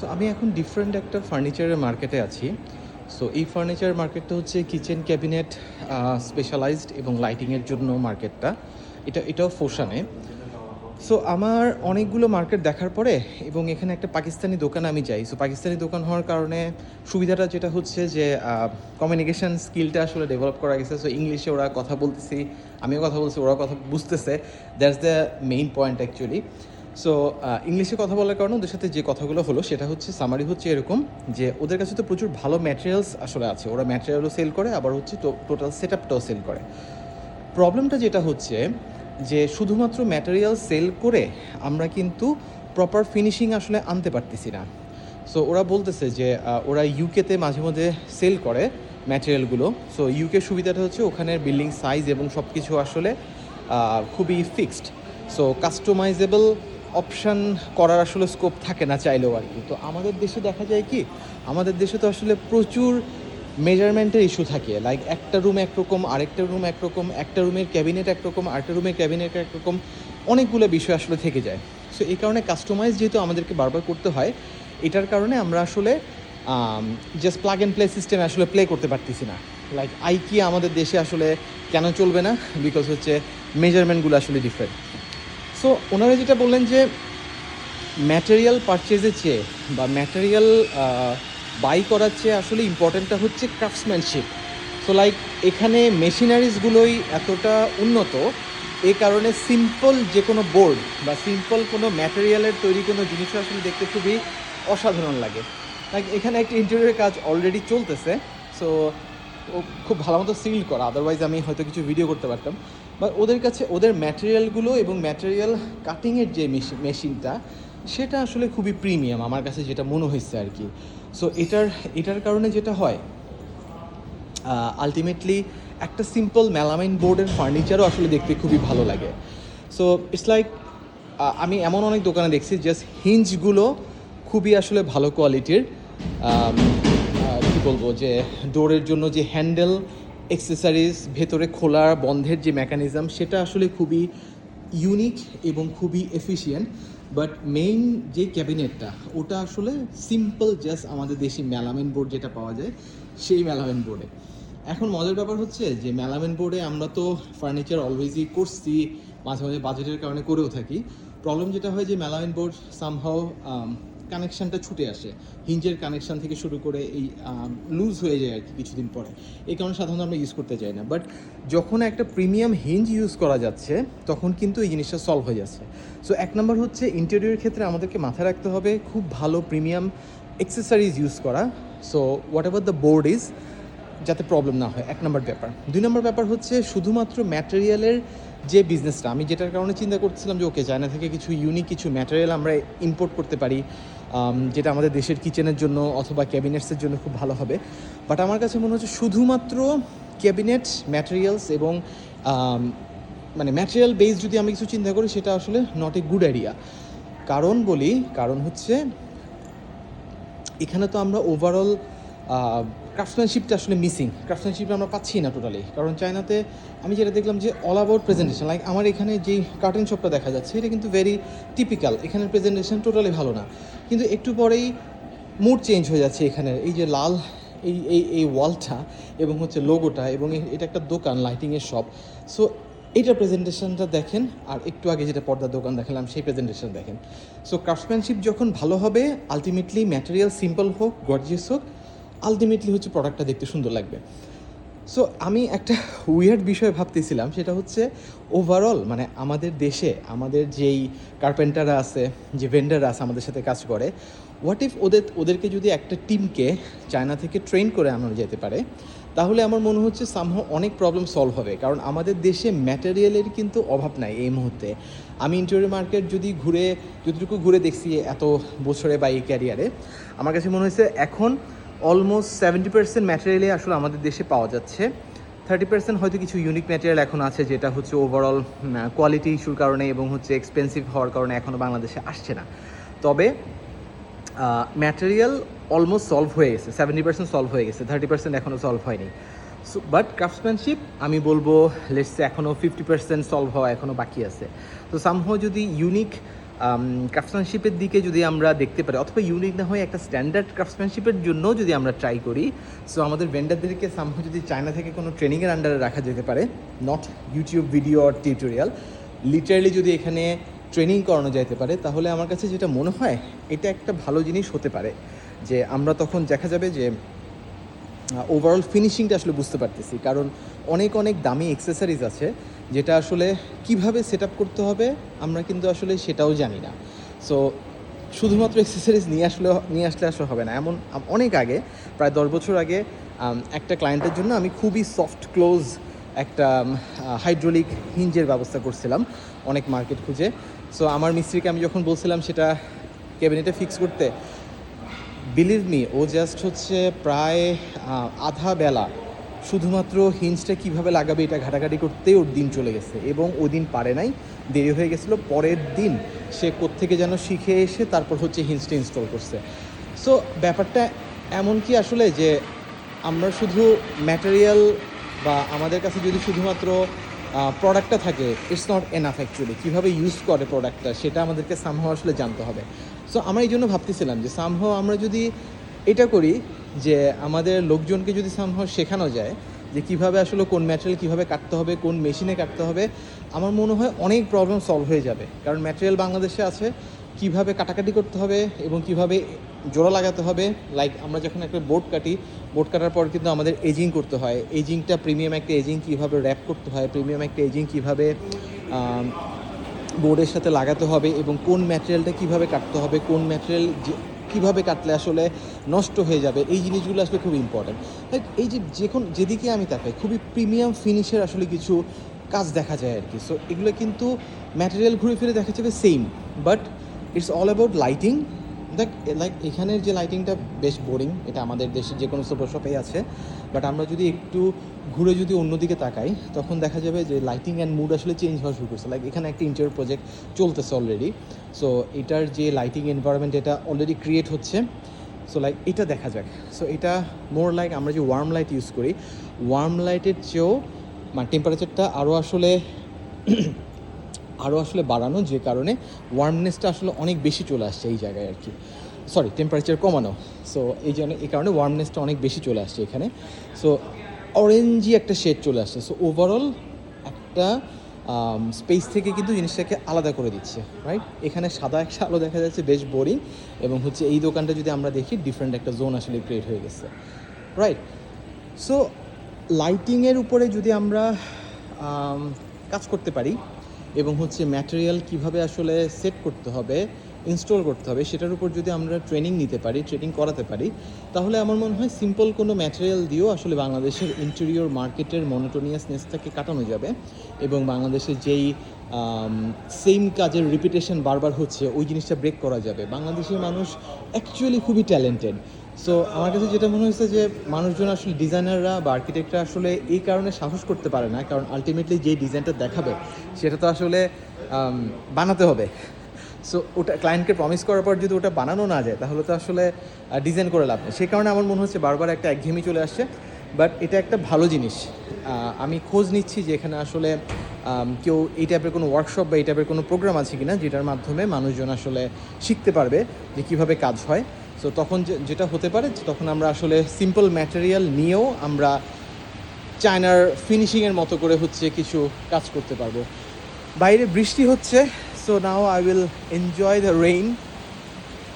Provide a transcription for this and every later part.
So আমি এখন different একটা ফার্নিচারের মার্কেটে আছি। সো এই ফার্নিচার মার্কেটটা হচ্ছে কিচেন ক্যাবিনেট স্পেশালাইজড এবং লাইটিংয়ের জন্য মার্কেটটা। এটাও ফোশানে। সো আমার অনেকগুলো মার্কেট দেখার পরে এবং এখানে একটা পাকিস্তানি দোকানে আমি যাই। সো পাকিস্তানি দোকান হওয়ার কারণে সুবিধাটা যেটা হচ্ছে যে কমিউনিকেশন স্কিলটা আসলে ডেভেলপ করা গেছে। সো ইংলিশে ওরা কথা বলতেছি, আমিও কথা বলছি, ওরা কথা বুঝতেছে। That's the main point actually. So ইংলিশে কথা বলার কারণে ওদের সাথে যে কথাগুলো হলো সেটা হচ্ছে সামারি হচ্ছে এরকম যে ওদের কাছে তো প্রচুর ভালো ম্যাটেরিয়ালস আসলে আছে, ওরা ম্যাটেরিয়ালও সেল করে, আবার হচ্ছে টোটাল সেট আপটাও সেল করে। প্রবলেমটা যেটা হচ্ছে যে শুধুমাত্র ম্যাটেরিয়াল সেল করে আমরা কিন্তু প্রপার ফিনিশিং আসলে আনতে পারতেছি না। সো ওরা বলতেছে যে ওরা ইউকেতে মাঝে মধ্যে সেল করে ম্যাটেরিয়ালগুলো। সো ইউকের সুবিধাটা হচ্ছে ওখানের বিল্ডিং সাইজ এবং সব কিছু আসলে খুবই ফিক্সড। সো কাস্টমাইজেবল অপশান করার আসলে স্কোপ থাকে না চাইলেও আর কি। তো আমাদের দেশে দেখা যায় কি, আমাদের দেশে তো আসলে প্রচুর মেজারমেন্টের ইস্যু থাকে। লাইক একটা রুম একরকম, আরেকটা রুম একরকম, একটা রুমের ক্যাবিনেট একরকম, আরেকটা রুমের ক্যাবিনেট একরকম, অনেকগুলো বিষয় আসলে থেকে যায়। সো এই কারণে কাস্টমাইজ যেহেতু আমাদেরকে বারবার করতে হয়, এটার কারণে আমরা আসলে জাস্ট প্লাগ অ্যান্ড প্লে সিস্টেমে আসলে প্লে করতে পারতেছি না। লাইক আইকিয়া আমাদের দেশে আসলে কেন চলবে না, বিকজ হচ্ছে মেজারমেন্টগুলো আসলে ডিফারেন্ট। সো ওনারা যেটা বললেন যে ম্যাটেরিয়াল পারচেজের চেয়ে বা ম্যাটেরিয়াল বাই করার চেয়ে আসলে ইম্পর্টেন্টটা হচ্ছে ক্রাফটসম্যানশিপ। সো লাইক এখানে মেশিনারিজগুলোই এতটা উন্নত, এই কারণে সিম্পল যে কোনো বোর্ড বা সিম্পল কোনো ম্যাটেরিয়ালের তৈরি কোনো জিনিসও আসলে দেখতে খুবই অসাধারণ লাগে। লাইক এখানে একটা ইন্টেরিয়রের কাজ অলরেডি চলতেছে। সো ও খুব ভালো মতো সিল করা, আদারওয়াইজ আমি হয়তো কিছু ভিডিও করতে পারতাম। বা ওদের কাছে ওদের ম্যাটেরিয়ালগুলো এবং ম্যাটেরিয়াল কাটিংয়ের যে মেশিনটা, সেটা আসলে খুবই প্রিমিয়াম আমার কাছে যেটা মনে হয়েছে আর কি। সো এটার কারণে যেটা হয়, আলটিমেটলি একটা সিম্পল মেলামাইন বোর্ডের ফার্নিচারও আসলে দেখতে খুবই ভালো লাগে। সো ইটস লাইক আমি এমন অনেক দোকানে দেখছি জাস্ট হিঞ্জগুলো খুবই আসলে ভালো কোয়ালিটির। কী বলবো, যে ডোরের জন্য যে হ্যান্ডেল অ্যাক্সেসরিজ, ভেতরে খোলা বন্ধের যে মেকানিজম, সেটা আসলে খুবই ইউনিক এবং খুবই এফিশিয়েন্ট। বাট মেইন যে ক্যাবিনেটটা, ওটা আসলে সিম্পল জাস্ট আমাদের দেশি মেলামিন বোর্ড যেটা পাওয়া যায় সেই মেলামিন বোর্ডে। এখন মজার ব্যাপার হচ্ছে যে মেলামিন বোর্ডে আমরা তো ফার্নিচার অলওয়েজই করছি, মাঝে মাঝে বাজেটের কারণে করেও থাকি। প্রবলেম যেটা হয় যে মেলামিন বোর্ড সামহাও কানেকশানটা ছুটে আসে, হিঞ্জের কানেকশান থেকে শুরু করে এই লুজ হয়ে যায় আর কি কিছুদিন পরে। এই কারণে সাধারণত আমরা ইউজ করতে চাই না। বাট যখন একটা প্রিমিয়াম হিঞ্জ ইউজ করা যাচ্ছে, তখন কিন্তু এই জিনিসটা সলভ হয়ে যাচ্ছে। সো এক নম্বর হচ্ছে ইন্টেরিয়রের ক্ষেত্রে আমাদেরকে মাথায় রাখতে হবে খুব ভালো প্রিমিয়াম অ্যাক্সেসরিজ ইউজ করা। So what ever the board is, যাতে প্রবলেম না হয়, এক নম্বর ব্যাপার। দুই নম্বর ব্যাপার হচ্ছে শুধুমাত্র ম্যাটেরিয়ালের যে বিজনেসটা, আমি যেটার কারণে চিন্তা করছিলাম যে ওকে চায়না থেকে কিছু ইউনিক কিছু ম্যাটেরিয়াল আমরা ইম্পোর্ট করতে পারি, যেটা আমাদের দেশের কিচেনের জন্য অথবা ক্যাবিনেটসের জন্য খুব ভালো হবে। বাট আমার কাছে মনে হচ্ছে শুধুমাত্র ক্যাবিনেট ম্যাটেরিয়ালস এবং মানে ম্যাটেরিয়াল বেস যদি আমি কিছু চিন্তা করি, সেটা আসলে নট এ গুড আইডিয়া। কারণ হচ্ছে এখানে তো আমরা ওভারঅল ক্রাফটসম্যানশিপটা আসলে মিসিং, ক্রাফটসম্যানশিপটা আমরা পাচ্ছি না টোটালি। কারণ চায়নাতে আমি যেটা দেখলাম যে অল অ্যাবাউট প্রেজেন্টেশন, লাইক আমার এখানে যেই কার্টেন শপটা দেখা যাচ্ছে, এটা কিন্তু ভেরি টিপিক্যাল, এখানের প্রেজেন্টেশন টোটালি ভালো না। কিন্তু একটু পরেই মুড চেঞ্জ হয়ে যাচ্ছে এখানের, এই যে লাল এই ওয়ালটা এবং হচ্ছে লোগোটা, এবং এটা একটা দোকান, লাইটিংয়ের শপ। সো এইটার প্রেজেন্টেশনটা দেখেন, আর একটু আগে যেটা পর্দার দোকান দেখালাম সেই প্রেজেন্টেশন দেখেন। সো ক্রাফটসম্যানশিপ যখন ভালো হবে, আলটিমেটলি ম্যাটেরিয়াল সিম্পল হোক, গর্জিয়াস হোক, আলটিমেটলি হচ্ছে প্রোডাক্টটা দেখতে সুন্দর লাগবে। সো আমি একটা উইয়ার্ড বিষয় ভাবতেছিলাম, সেটা হচ্ছে ওভারঅল মানে আমাদের দেশে আমাদের যেই কার্পেন্টাররা আছে, যে ভেন্ডাররা আছে আমাদের সাথে কাজ করে, হোয়াট ইফ ওদেরকে যদি একটা টিমকে চায়না থেকে ট্রেন করে আনানো যেতে পারে, তাহলে আমার মনে হচ্ছে সামহাও অনেক প্রবলেম সলভ হবে। কারণ আমাদের দেশে ম্যাটেরিয়ালের কিন্তু অভাব নাই এই মুহূর্তে। আমি ইন্টেরিয়র মার্কেট যতটুকু ঘুরে দেখছি এত বছরে বা এই ক্যারিয়ারে, আমার কাছে মনে হয়েছে এখন অলমোস্ট 70% ম্যাটেরিয়ালে আসলে আমাদের দেশে পাওয়া যাচ্ছে। 30% হয়তো কিছু ইউনিক ম্যাটেরিয়াল এখন আছে, যেটা হচ্ছে ওভারঅল কোয়ালিটি ইস্যুর কারণে এবং হচ্ছে এক্সপেন্সিভ হওয়ার কারণে এখনও বাংলাদেশে আসছে না। তবে ম্যাটেরিয়াল অলমোস্ট সলভ হয়ে গেছে, 70% সলভ হয়ে গেছে, 30% এখনও সলভ হয়নি। সো বাট ক্রাফটসম্যানশিপ আমি বলবো লেটস সে এখনও 50% সলভ হওয়া এখনও বাকি আছে। তো সামহাও যদি ইউনিক ক্রাফটসম্যানশিপের দিকে যদি আমরা দেখতে পারি, অথবা ইউনিক না হয়ে একটা স্ট্যান্ডার্ড ক্রাফটসম্যানশিপের জন্য যদি আমরা ট্রাই করি, সো আমাদের ভেন্ডারদেরকে সামহাও যদি চায়না থেকে কোনো ট্রেনিংয়ের আন্ডারে রাখা যেতে পারে, নট ইউটিউব ভিডিও আর টিউটোরিয়াল, লিটারালি যদি এখানে ট্রেনিং করানো যেতে পারে, তাহলে আমার কাছে যেটা মনে হয় এটা একটা ভালো জিনিস হতে পারে। যে আমরা তখন দেখা যাবে যে ওভারঅল ফিনিশিংটা আসলে বুঝতে পারতেছি, কারণ অনেক অনেক দামি অ্যাক্সেসরিজ আছে যেটা আসলে কিভাবে সেট আপ করতে হবে আমরা কিন্তু আসলে সেটাও জানি না। সো শুধুমাত্র অ্যাক্সেসরিজ নিয়ে আসলে আসলে হবে না। এমন অনেক আগে, প্রায় 10 বছর আগে, একটা ক্লায়েন্টের জন্য আমি খুবই সফট ক্লোজ একটা হাইড্রোলিক হিঞ্জের ব্যবস্থা করছিলাম অনেক মার্কেট খুঁজে। সো আমার মিস্ত্রিকে আমি যখন বলছিলাম সেটা ক্যাবিনেটে ফিক্স করতে, বিলিভ মি, ও জাস্ট হচ্ছে প্রায় আধা বেলা শুধুমাত্র হিঞ্জটা কীভাবে লাগাবে এটা ঘাটাঘাটি করতেই ওর দিন চলে গেছে, এবং ওই দিন পারে নাই, দেরি হয়ে গেছিলো। পরের দিন সে কোত্থেকে যেন শিখে এসে তারপর হচ্ছে হিঞ্জটা ইনস্টল করছে। সো ব্যাপারটা এমন কি আসলে যে আমরা শুধু ম্যাটেরিয়াল বা আমাদের কাছে যদি শুধুমাত্র প্রোডাক্টটা থাকে, ইটস নট এনাফ অ্যাকচুয়ালি। কীভাবে ইউজ করে প্রোডাক্টটা সেটা আমাদেরকে সামহাও আসলে জানতে হবে। সো আমরা এই জন্য ভাবতেছিলাম যে সামহাও আমরা যদি এটা করি, যে আমাদের লোকজনকে যদি সামহাও শেখানো যায় যে কীভাবে আসলে কোন ম্যাটেরিয়াল কীভাবে কাটতে হবে, কোন মেশিনে কাটতে হবে, আমার মনে হয় অনেক প্রবলেম সলভ হয়ে যাবে। কারণ ম্যাটেরিয়াল বাংলাদেশে আছে, কীভাবে কাটাকাটি করতে হবে এবং কীভাবে জোড়া লাগাতে হবে। লাইক আমরা যখন একটা বোর্ড কাটি, বোর্ড কাটার পর কিন্তু আমাদের এজিং করতে হয়। এজিংটা প্রিমিয়াম একটা এজিং কীভাবে র্যাপ করতে হয়, প্রিমিয়াম একটা এজিং কীভাবে বোর্ডের সাথে লাগাতে হবে, এবং কোন ম্যাটেরিয়ালটা কীভাবে কাটতে হবে, কোন ম্যাটেরিয়াল কীভাবে কাটলে আসলে নষ্ট হয়ে যাবে, এই জিনিসগুলো আসলে খুব ইম্পর্ট্যান্ট। লাইক এই যে যেদিকে আমি তাকাই খুবই প্রিমিয়াম ফিনিশের আসলে কিছু কাজ দেখা যায় আর কি। সো এগুলো কিন্তু ম্যাটেরিয়াল ঘুরে ফিরে দেখা যাবে same, but it's all about lighting. Like এখানের যে লাইটিংটা বেশ বোরিং, এটা আমাদের দেশে যে কোনো সুপার শপেই আছে, বাট আমরা যদি একটু ঘুরে যদি অন্যদিকে তাকাই তখন দেখা যাবে যে লাইটিং অ্যান্ড মুড আসলে চেঞ্জ হওয়া শুরু করছে। লাইক এখানে একটা ইন্টেরিয়র প্রজেক্ট চলতেছে অলরেডি, সো এটার যে লাইটিং এনভায়রনমেন্ট এটা অলরেডি ক্রিয়েট হচ্ছে। সো লাইক এটা দেখা যাক। সো এটা মোর লাইক আমরা যে ওয়ার্ম লাইট ইউজ করি, ওয়ার্ম লাইটের চেয়েও মানে টেম্পারেচারটা আরও আসলে বাড়ানো, যে কারণে ওয়ার্মনেসটা আসলে অনেক বেশি চলে আসছে এই জায়গায় আর কি। সরি, টেম্পারেচার কমানো। সো এই কারণে ওয়ার্মনেসটা অনেক বেশি চলে আসছে এখানে। সো অরেঞ্জি একটা শেড চলে আসছে। সো ওভারঅল একটা স্পেস থেকে কিন্তু জিনিসটাকে আলাদা করে দিচ্ছে, রাইট? এখানে সাদা একটা আলো দেখা যাচ্ছে, বেশ বোরিং, এবং হচ্ছে এই দোকানটা যদি আমরা দেখি ডিফারেন্ট একটা জোন আসলে ক্রিয়েট হয়ে গেছে, রাইট? সো লাইটিংয়ের উপরে যদি আমরা কাজ করতে পারি এবং হচ্ছে ম্যাটেরিয়াল কিভাবে আসলে সেট করতে হবে, ইনস্টল করতে হবে, সেটার উপর যদি আমরা ট্রেনিং নিতে পারি, ট্রেনিং করাতে পারি, তাহলে আমার মনে হয় সিম্পল কোনো ম্যাটেরিয়াল দিয়েও আসলে বাংলাদেশের ইন্টেরিয়র মার্কেটের মনোটোনিয়াসনেসটাকে কাটানো যাবে, এবং বাংলাদেশের যেই সেম কাজের রিপিটেশন বারবার হচ্ছে ওই জিনিসটা ব্রেক করা যাবে। বাংলাদেশের মানুষ অ্যাকচুয়ালি খুবই ট্যালেন্টেড। সো আমার কাছে যেটা মনে হয়েছে যে মানুষজন আসলে ডিজাইনাররা বা আর্কিটেক্টরা আসলে এই কারণে সাহস করতে পারে না, কারণ আলটিমেটলি যে ডিজাইনটা দেখাবে সেটা তো আসলে বানাতে হবে। সো ওটা ক্লায়েন্টকে প্রমিস করার পর যদি ওটা বানানো না যায় তাহলে তো আসলে ডিজাইন করে লাভ নেই। সেই কারণে আমার মনে হচ্ছে বারবার একটা একঘেয়েমি চলে আসছে, বাট এটা একটা ভালো জিনিস। আমি খোঁজ নিচ্ছি যে এখানে আসলে কেউ এই টাইপের কোনো ওয়ার্কশপ বা এই টাইপের কোনো প্রোগ্রাম আছে কিনা যেটার মাধ্যমে মানুষজন আসলে শিখতে পারবে যে কীভাবে কাজ হয়। সো তখন যেটা হতে পারে, তখন আমরা আসলে সিম্পল ম্যাটেরিয়াল নিয়েও আমরা চায়নার ফিনিশিংয়ের মতো করে হচ্ছে কিছু কাজ করতে পারবো। বাইরে বৃষ্টি হচ্ছে, so now I will enjoy the rain.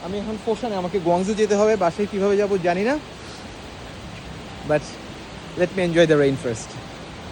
আমি এখন ফোশানে, আমাকে গুয়াংজু যেতে হবে, বাসায় কীভাবে যাবো জানি না, but let me enjoy the rain first.